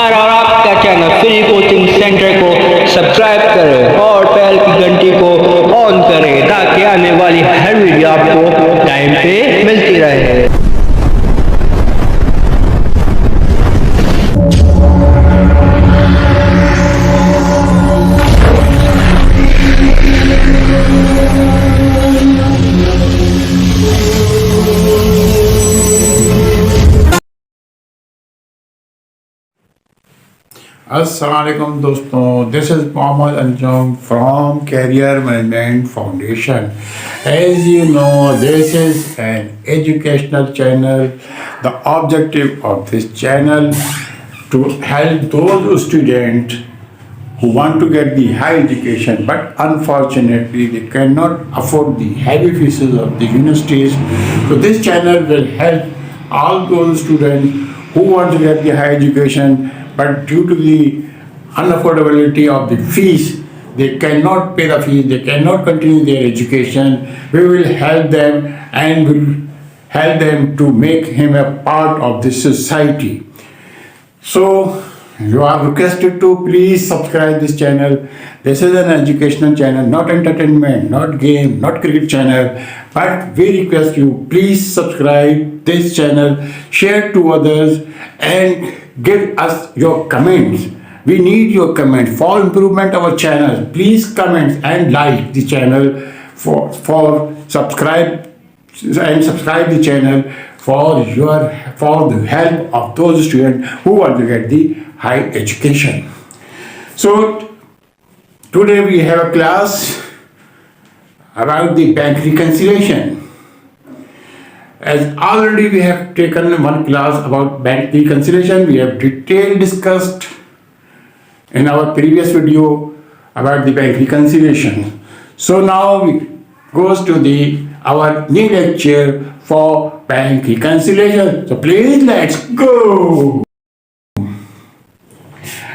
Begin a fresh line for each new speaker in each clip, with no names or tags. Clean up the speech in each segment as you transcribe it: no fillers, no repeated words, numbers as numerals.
और आपका channel free coaching centre को सब्सक्राइब करें और बेल की घंटी को ऑन करें ताकि आने वाली हर वीडियो आपको टाइम पे मिलती रहे।
Assalamualaikum दोस्तों, this is Mohammad Anjum from Career Management Foundation. As you know, this is an educational channel. The objective of this channel to help those students who want to get the high education, but unfortunately they cannot afford the heavy fees of the universities. So this channel will help all those students who want to get the high education, but due to the unaffordability of the fees, they cannot pay the fees, they cannot continue their education. We will help them and will help them to make him a part of the society. So you are requested to please subscribe this channel. This is an educational channel, not entertainment, not game, not cricket channel. But we request you please subscribe this channel, share to others, and give us your comments. We need your comment for improvement of our channel. Please comment and like the channel for subscribe the channel for the help of those students who want to get the high education. So today we have a class about the bank reconciliation. As already we have taken one class about bank reconciliation, we have detailed discussed in our previous video about the bank reconciliation. So now we goes to our new lecture for bank reconciliation. So please let's go.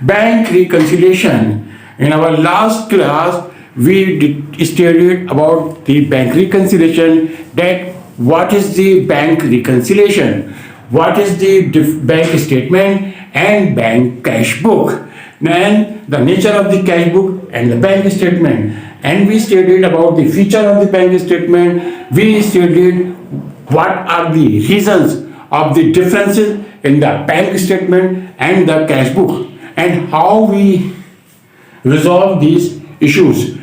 Bank reconciliation. In our last class, we studied about the bank reconciliation, that what is the bank reconciliation, what is the bank statement and bank cash book, and the nature of the cash book and the bank statement. And we studied about the feature of the bank statement. We studied what are the reasons of the differences in the bank statement and the cash book, and how we resolve these issues.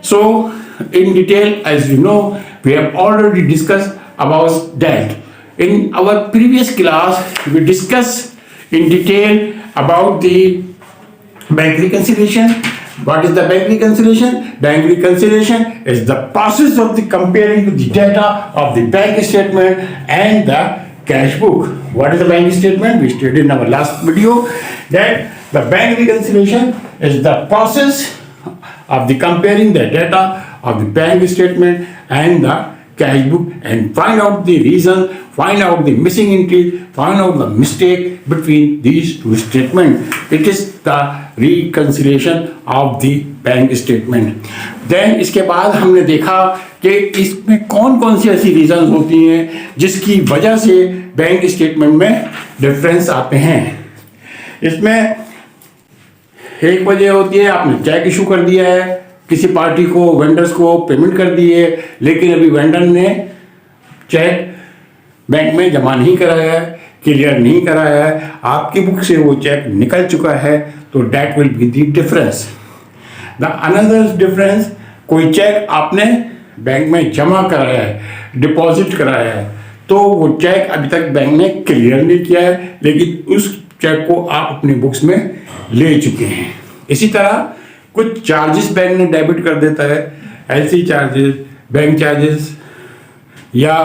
So in detail, as you know, we have already discussed about that. In our previous class, we discussed in detail about the bank reconciliation. What is the bank reconciliation? Bank reconciliation is the process of the comparing the data of the bank statement and the cash book. What is the bank statement? We studied in our last video that the bank reconciliation is the process of the comparing the data of the bank statement and the cash book and find out the reason, find out the missing entry, find out the mistake between these two statements. It is the reconciliation of the bank statement. Then इसके बाद हमने देखा कि इसमें कौन कौन सी ऐसी reason होती हैं जिसकी वजह से बैंक स्टेटमेंट में डिफरेंस आते हैं. इसमें एक वजह होती है आपने चेक इशू कर दिया है किसी पार्टी को, वेंडर्स को पेमेंट कर दी है, लेकिन अभी वेंडर ने चेक बैंक में जमा नहीं कराया है, क्लियर नहीं कराया है, आपकी बुक से वो चेक निकल चुका है, तो that will be the difference. The another difference, कोई चेक आपने बैंक में जमा कराया है, डिपॉजिट कराया है, तो वो चेक अभी तक बैंक ने क्लियर नहीं किया है, लेकिन उस चेक को आप अपनी बुक्स में ले चुके हैं. इसी तरह कुछ चार्जेस बैंक ने डेबिट कर देता है, एलसी चार्जेस, बैंक चार्जेस या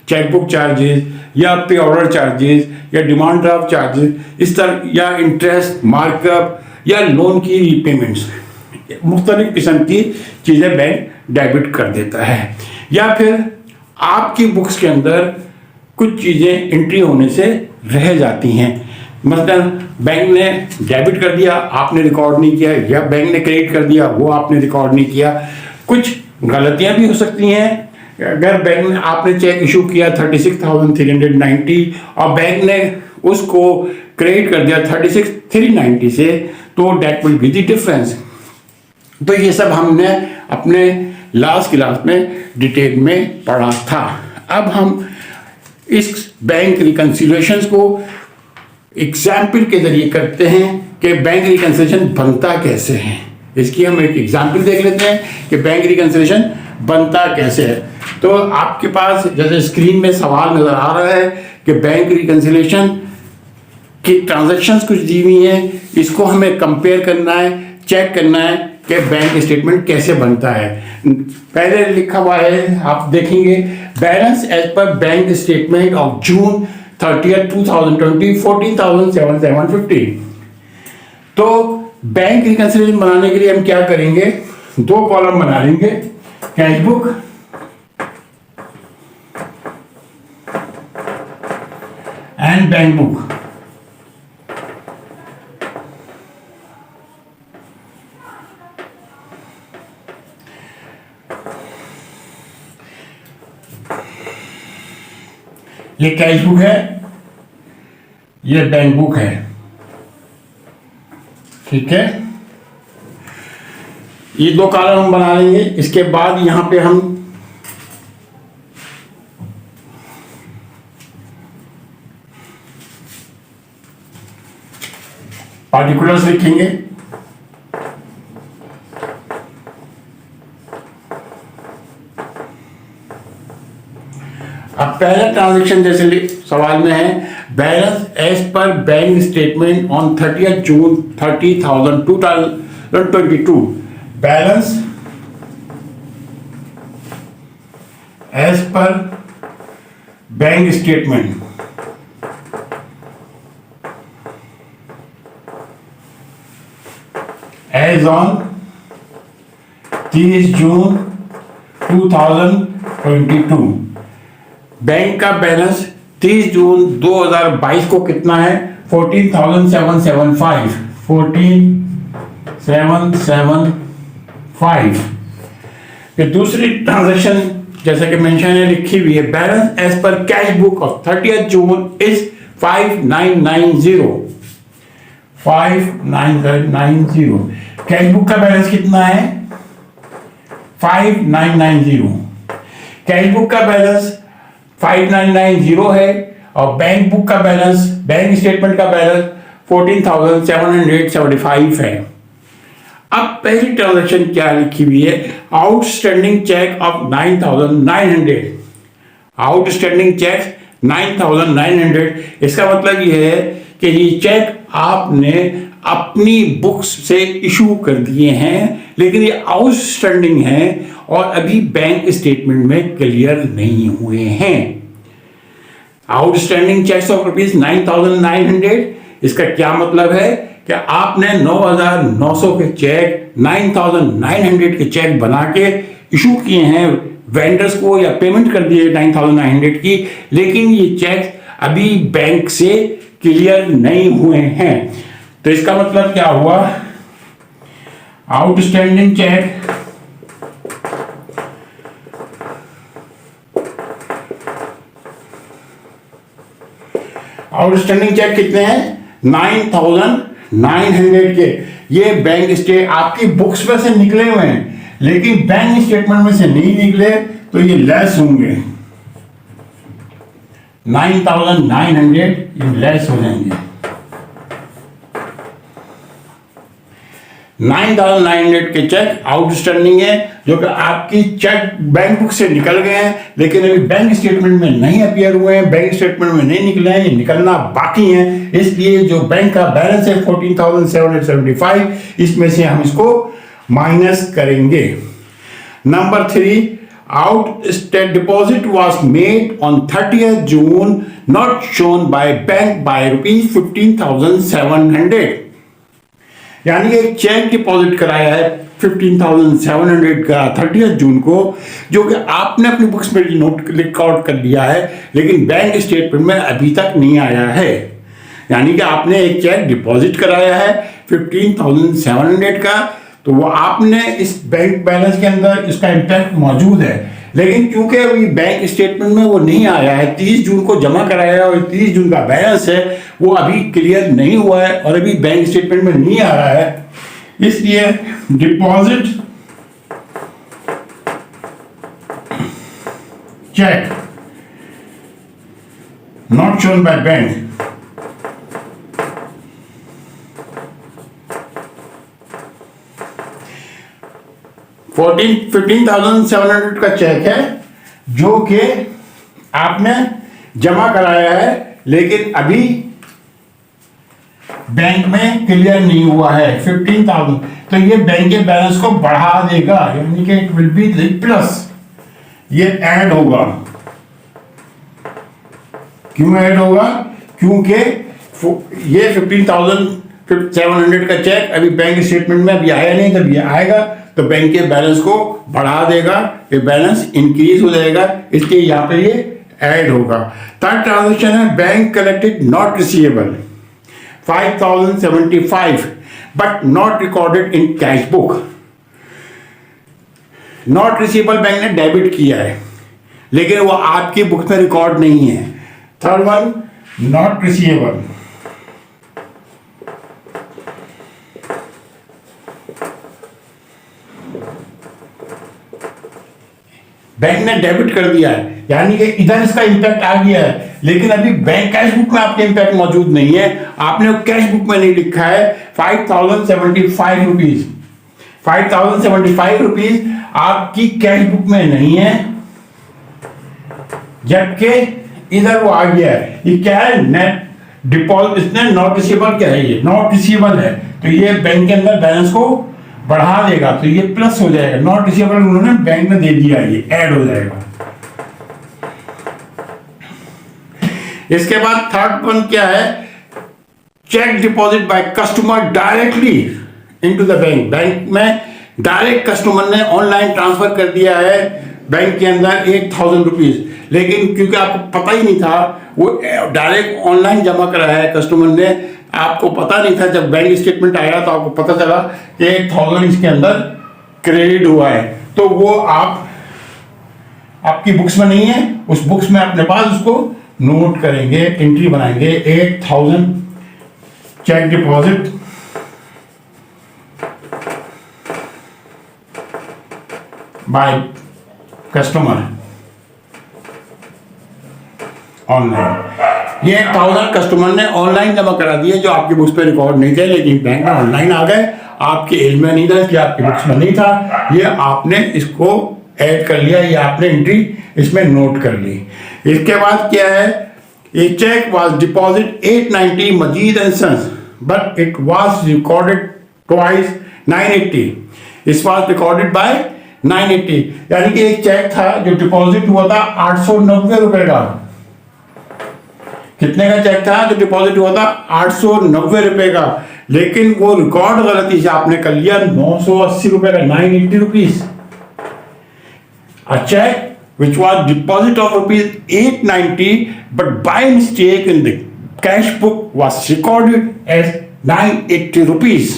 चेकबुक चार्जेस या पे ऑर्डर चार्जेस या डिमांड ड्राफ्ट चार्जेस, इस तरह, या इंटरेस्ट, मार्कअप या लोन की रीपेमेंट्स, मुख्तलिफ किस्म की चीज़ें बैंक डेबिट कर देता है. या फिर आपकी बुक्स के अंदर कुछ चीज़ें एंट्री होने से रह जाती हैं. मतलब बैंक ने डेबिट कर दिया, आपने रिकॉर्ड नहीं किया, या बैंक ने क्रेडिट कर दिया, वो आपने रिकॉर्ड नहीं किया. कुछ गलतियां भी हो सकती हैं. अगर बैंक ने आपने चेक इशू किया 36,390 और बैंक ने उसको क्रेडिट कर दिया 36,390 से, तो that will be the difference. तो ये सब हमने अपने लास्ट क्लास में डिटेल में पढ़ा था। अब हम इस बैंक रिकंसिलिएशन को एग्जाम्पल के जरिए करते हैं कि बैंक रिकंसिलिएशन बनता कैसे है। इसकी हम एक एग्जाम्पल देख लेते हैं कि बैंक रिकंसिलिएशन बनता कैसे है। तो आपके पास जैसे स्क्रीन में सवाल नजर आ रहा है कि बैंक रिकंसिलिएशन की ट्रांजैक्शंस कुछ दी हुई हैं, इसको हमें कंपेयर करना है, चेक करना है कि बैंक स्टेटमेंट कैसे बनता है। पहले लिखा हुआ है, आप देखेंगे, balance as per bank statement of June 30, 2020 14,750। तो बैंक रिकंसिलिएशन बनाने के लिए हम क्या करेंगे, दो कॉलम बना लेंगे, cash book and bank book. ये कैश बुक है, ये बैंक बुक है, ठीक है। ये दो कॉलम हम बना लेंगे। इसके बाद यहां पे हम पार्टिकुलर्स लिखेंगे। अब पहला ट्रांजैक्शन जैसे सवाल में है, balance as per bank statement on 30 June 2022। Balance as per bank statement as on 30 June 2022। Bank का बैलेंस 30 जून 2022 को कितना है, 14,775। 14,775। फिर दूसरी ट्रांजैक्शन जैसे कि मेंशन है लिखी हुई है, balance as per cash book of 30 June is 5990। 5990। Cash book का बैलेंस कितना है, 5990। कैश बुक का बैलेंस 5990 है और बैंक बुक का बैलेंस, बैंक स्टेटमेंट का बैलेंस 14,775 है। अब पहली ट्रांजैक्शन क्या लिखी हुई है, outstanding cheque of 9,900। Outstanding cheque 9,900। इसका मतलब ये है कि ये चेक आपने अपनी बुक्स से इशू कर दिए हैं, लेकिन ये आउटस्टैंडिंग है और अभी बैंक स्टेटमेंट में क्लियर नहीं हुए हैं। Outstanding cheques of rupees 9,900। इसका क्या मतलब है कि आपने 9,900 के चेक 9,900 के चेक बना के इशू किए हैं वेंडर्स को, या पेमेंट कर दिए 9,900 की, लेकिन ये चेक अभी बैंक से क्लियर नहीं हुए हैं। तो इसका मतलब क्या हुआ, आउटस्टैंडिंग चेक आउटस्टैंडिंग चेक कितने हैं, 9,900 के। ये बैंक स्टेट आपकी बुक्स में से निकले हुए हैं, लेकिन बैंक स्टेटमेंट में से नहीं निकले, तो ये लेस होंगे। 9,900 ये लेस हो जाएंगे। 9,900 के चेक आउटस्टैंडिंग है, जो कि आपकी चेक बैंक बुक से निकल गए हैं, लेकिन अभी बैंक स्टेटमेंट में नहीं अपीयर हुए हैं, बैंक स्टेटमेंट में नहीं निकले हैं, ये निकलना बाकी हैं। इसलिए जो बैंक का बैलेंस है 14,775, इसमें से हम इसको माइनस करेंगे। Number 3, outstanding deposit was made on 30th June not shown by bank by rupees 15,700। यानी एक चेक डिपॉजिट कराया है 15,700 का 30 जून को, जो कि आपने अपनी बुक्स में नोट रिकॉर्ड कर लिया है, लेकिन बैंक स्टेटमेंट में अभी तक नहीं आया है। यानी कि आपने एक चेक डिपॉजिट कराया है 15,700 का, तो वो आपने इस बैंक बैलेंस के अंदर इसका इम्पैक्ट मौजूद है, लेकिन क्योंकि अभी बैंक स्टेटमेंट में वो नहीं आया है, 30 जून को जमा कराया है और 30 जून का बैलेंस है, वो अभी क्लियर नहीं हुआ है और अभी बैंक स्टेटमेंट में नहीं आ रहा है, इसलिए deposit cheque not shown by bank $15,700 का चेक है जो कि आपने जमा कराया है, लेकिन अभी बैंक में क्लियर नहीं हुआ है 15,000, तो ये बैंक के बैलेंस को बढ़ा देगा, यानी कि इट विल बी प्लस, ये ऐड होगा। क्यों ऐड होगा? क्योंकि ये 15,700 का चेक अभी बैंक स्टेटमेंट में अभी आया नहीं, जब ये आएगा तो बैंक के बैलेंस को बढ़ा देगा, ये बैलेंस इंक्रीज हो जाएगा, इसलिए यहाँ पे ये ऐड होगा। थर्ड ट्रांजेक्शन है bank collected not receivable 5,075 but not recorded in cash book. Not receivable bank ने डेबिट किया है, लेकिन वो आपकी बुक में रिकॉर्ड नहीं है। Third one not receivable, bank ने डेबिट कर दिया है, यानी कि इधर इसका इंपैक्ट आ गया है, लेकिन अभी बैंक कैश बुक में आपके इंपैक्ट मौजूद नहीं है, आपने कैश बुक में नहीं लिखा है। 5,075 रुपीज, 5,075 रुपीज आपकी कैश बुक में नहीं है, जबकि इधर वो आ गया है। ये क्या है? नेट डिपॉजिट, इसने नॉट रिसीवेबल क्या है? ये नॉट रिसीवेबल है, तो ये बैंक के अंदर बैलेंस को बढ़ा देगा, तो ये प्लस हो जाएगा। नॉट रिसीवेबल उन्होंने बैंक में दे दिया, ये ऐड हो जाएगा। इसके बाद थर्ड वन क्या है? Cheque deposit by customer directly into the bank, bank में डायरेक्ट कस्टमर ने ऑनलाइन ट्रांसफर कर दिया है बैंक के अंदर 8,000 रुपीज, लेकिन क्योंकि आपको पता ही नहीं था, वो डायरेक्ट ऑनलाइन जमा कराया है कस्टमर ने, आपको पता नहीं था। जब बैंक स्टेटमेंट आया तो आपको पता चला कि 8,000 इसके अंदर क्रेडिट हुआ है, तो वो आपकी बुक्स में नहीं है, उस बुक्स में अपने पास उसको नोट करेंगे, एंट्री बनाएंगे 8,000 cheque deposit by customer online. ये 1,000 कस्टमर ने ऑनलाइन जमा करा दिए जो आपकी बुक्स पे रिकॉर्ड नहीं थे, लेकिन बैंक में ऑनलाइन आ गए, आपके एज में नहीं था, इसलिए आपकी बुक्स में नहीं था, ये आपने इसको ऐड कर लिया, ये आपने एंट्री इसमें नोट कर ली। इसके बाद क्या है? ये cheque was deposit 890 Majeed and sons but it was recorded twice 980, इस वाज रिकॉर्डेड बाय 980, यानी कि एक चेक था जो डिपॉजिट हुआ था 890 रुपए का। कितने का चेक था जो डिपॉजिट हुआ था? 890 रुपए का, लेकिन वो रिकॉर्ड गलती से आपने कर लिया 980 रुपए का, 980 rupees. A cheque which was deposit of rupees 890 but by mistake in the cash book was recorded as 980 rupees.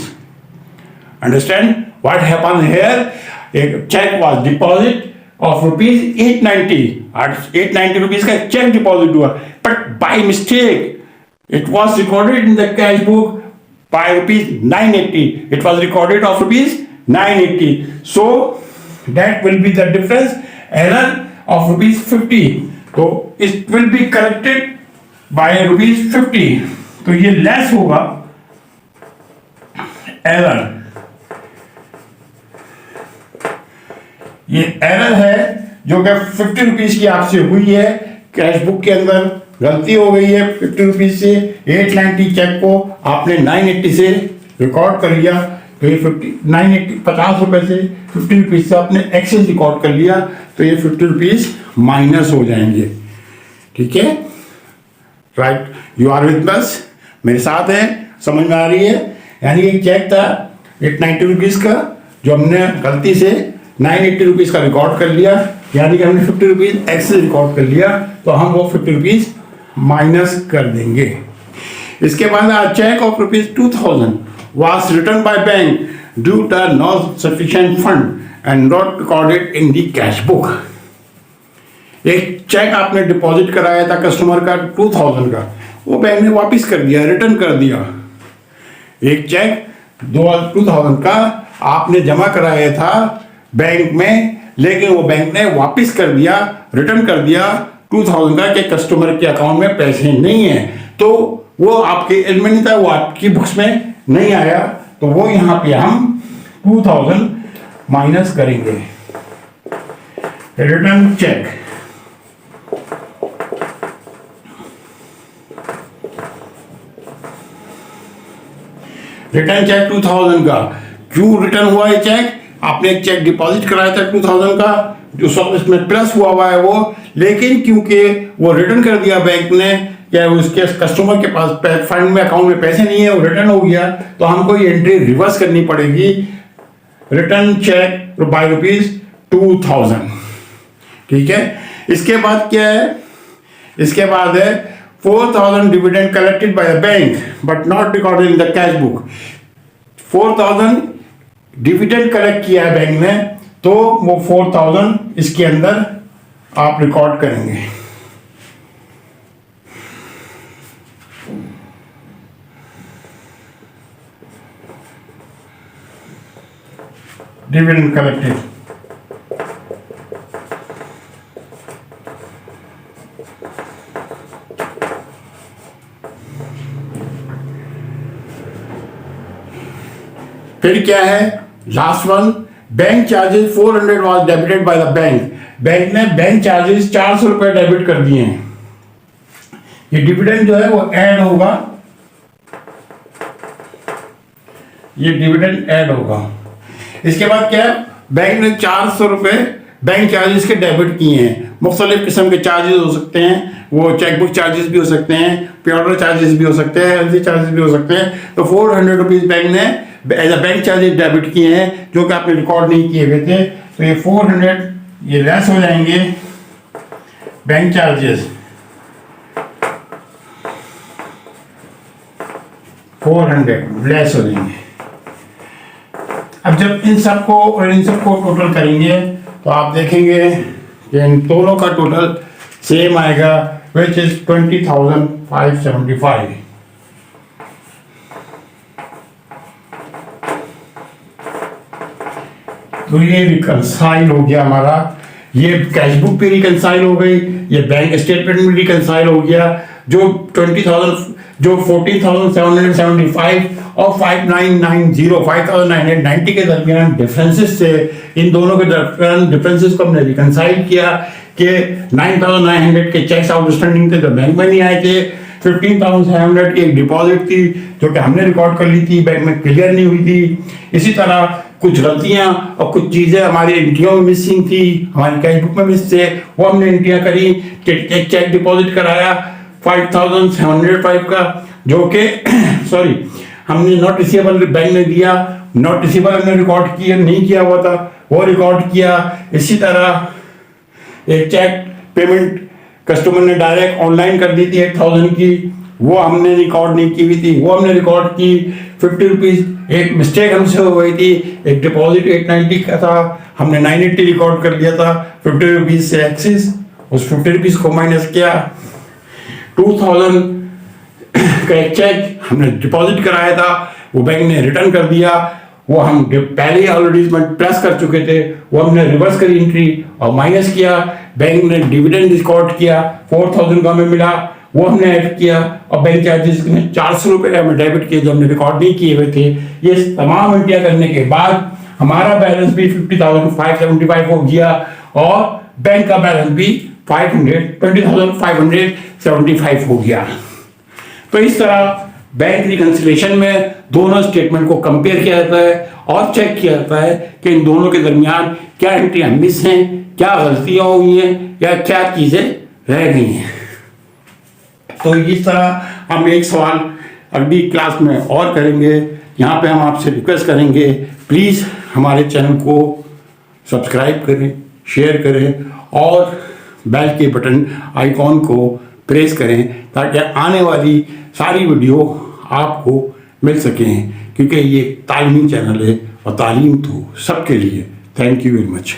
Understand what happened here? A check was deposit of rupees 890, 890 rupees का check deposit हुआ, but by mistake it was recorded in the cash book by rupees 980. It was recorded of rupees 980. So that will be the difference, error of rupees 50. तो it will be corrected by rupees 50. तो ये less होगा error. ये error है जो कि 50 rupees की आपसे हुई है, कैश बुक के अंदर गलती हो गई है 50 रुपीज से, 890 चेक को आपने 980 से रिकॉर्ड कर लिया, तो ये 50 रुपए से 50 रुपीज से आपने एक्सेस रिकॉर्ड कर लिया, तो ये 50 रुपीज माइनस हो जाएंगे। ठीक है, राइट, यू आर विद बस, मेरे साथ है, समझ में आ रही है? यानी एक चेक था 890 रुपीज का जो हमने गलती से 980 रुपीज का रिकॉर्ड कर लिया, यानी कि हमने 50 रुपीज एक्सेस रिकॉर्ड कर लिया, तो हम वो 50 रुपीज माइनस कर देंगे। इसके बाद cheque of rupees 2000 was written by bank due to not sufficient fund and not recorded in the cash book. एक चेक आपने डिपॉजिट कराया था कस्टमर का 2000 का, वो बैंक ने वापस कर दिया, रिटर्न कर दिया। एक चेक 2000 का आपने जमा कराया था बैंक में, लेकिन वो बैंक ने वापस कर दिया, रिटर्न कर दिया 2000 का कि कस्टमर के अकाउंट में पैसे नहीं है। तो वो आपके इल्म में नहीं था, वो आपकी बुक्स में नहीं आया, तो वो यहाँ पे हम 2000 माइनस करेंगे। रिटर्न चेक, रिटर्न चेक 2000 का। क्यों रिटर्न हुआ ये चेक? आपने एक चेक डिपॉजिट कराया था 2000 का, जो सब इसमें प्लस हुआ है वो, लेकिन क्योंकि वो रिटर्न कर दिया बैंक ने, या उसके कस्टमर के पास फंड में अकाउंट में पैसे नहीं है, वो रिटर्न हो गया, तो हमको ये एंट्री रिवर्स करनी पड़ेगी। Return cheque by ₹2000। ठीक है। इसके बाद क्या है? इसके बाद है 4000 dividend collected by the bank but not recorded in the cash book. 4000 dividend collect किया है बैंक ने, तो वो 4000 इसके अंदर आप रिकॉर्ड करेंगे। डिविडेंड कलेक्टेड, फिर क्या है last one? Bank charges 400 was debited by the bank. Bank ने बैंक चार्जेस 400 रुपए डेबिट कर दिए हैं। ये डिविडेंड जो है वो ऐड होगा, ये डिविडेंड ऐड होगा। इसके बाद क्या है? बैंक ने 400 रुपए बैंक चार्जेस के डेबिट किए हैं। मुख्तलिफ किस्म के चार्जेस हो सकते हैं, वो चेकबुक चार्जेस भी हो सकते हैं, पे ऑर्डर चार्जेस भी हो सकते हैं, एलसी चार्जेस भी हो सकते हैं। तो 400 रुपीज बैंक ने as a bank charges debit किए हैं, जो कि आपने रिकॉर्ड नहीं किए हुए थे। तो ये 400 ये लेस हो जाएंगे, बैंक चार्जेस 400 लेस हो जाएंगे। अब जब इन सबको और इन सबको टोटल करेंगे तो आप देखेंगे कि इन दोनों का टोटल सेम आएगा, विच इज 20,575। तो ये रिकंसाइल हो गया हमारा, ये कैशबुक पे रिकंसाइल हो गई, ये बैंक स्टेटमेंट में रिकंसाइल हो गया। जो 14,775 और 5,990 के दरमियान डिफरेंसेस थे, इन दोनों के दरमियान डिफरेंसेस को हमने रिकंसाइल किया कि 9,900 के चेक्स आउटस्टैंडिंग थे जो बैंक में नहीं आए थे, 15,700 की एक डिपॉजिट थी जो कि हमने रिकॉर्ड कर ली थी, बैंक में क्लियर नहीं हुई थी। इसी तरह कुछ गलतियां और कुछ चीज़ें हमारी एंट्रियों में मिसिंग थी, हमारी कैश बुक में मिस थे, वो हमने एंट्रियां करी। एक चेक डिपॉजिट कराया 5,705 का, जो कि सॉरी हमने नॉट रिसीवेबल बैंक ने दिया, नॉट रिसीवेबल हमने रिकॉर्ड किया नहीं किया हुआ था, वो रिकॉर्ड किया। इसी तरह एक चेक पेमेंट कस्टमर ने डायरेक्ट ऑनलाइन कर दी थी 8,000 की, वो हमने रिकॉर्ड नहीं की हुई थी, वो हमने रिकॉर्ड की। 50 रुपीज़ एक मिस्टेक हमसे हो गई थी, एक डिपॉजिट 890 का था, हमने 980 रिकॉर्ड कर दिया था। 50 रुपीज़ से एक्सिस, उस 50 रुपीज़ को माइनस किया। 2000 का एक चेक हमने डिपॉजिट कराया था, वो बैंक ने रिटर्न कर दिया, वो हम पहले ही ऑलरेडी प्लस कर चुके थे, वो हमने रिवर्स करी एंट्री और माइनस किया। बैंक ने डिविडेंड रिकॉर्ड किया, 4,000 का हमें मिला, वो हमने ऐड किया, और बैंक चार्जेस ने 400 रुपये हमें डेबिट किए जो हमने रिकॉर्ड नहीं किए हुए थे। ये तमाम एंट्रियाँ करने के बाद हमारा बैलेंस भी 50,575 हो गया, और बैंक का बैलेंस भी 20,575 हो गया। तो इस तरह बैंक रिकंसिलिएशन में दोनों स्टेटमेंट को कंपेयर किया जाता है और चेक किया जाता है कि इन दोनों के दरमियान क्या एंट्रियां मिस हैं, क्या गलतियां हुई हैं, या क्या चीज़ें रह गई हैं। तो इस तरह हम एक सवाल अगली क्लास में और करेंगे। यहाँ पे हम आपसे रिक्वेस्ट करेंगे, प्लीज़ हमारे चैनल को सब्सक्राइब करें, शेयर करें और बेल के बटन आइकॉन को प्रेस करें, ताकि आने वाली सारी वीडियो आपको मिल सकें, क्योंकि ये तालीमी चैनल है और तालीम तो सबके लिए। Thank you very much.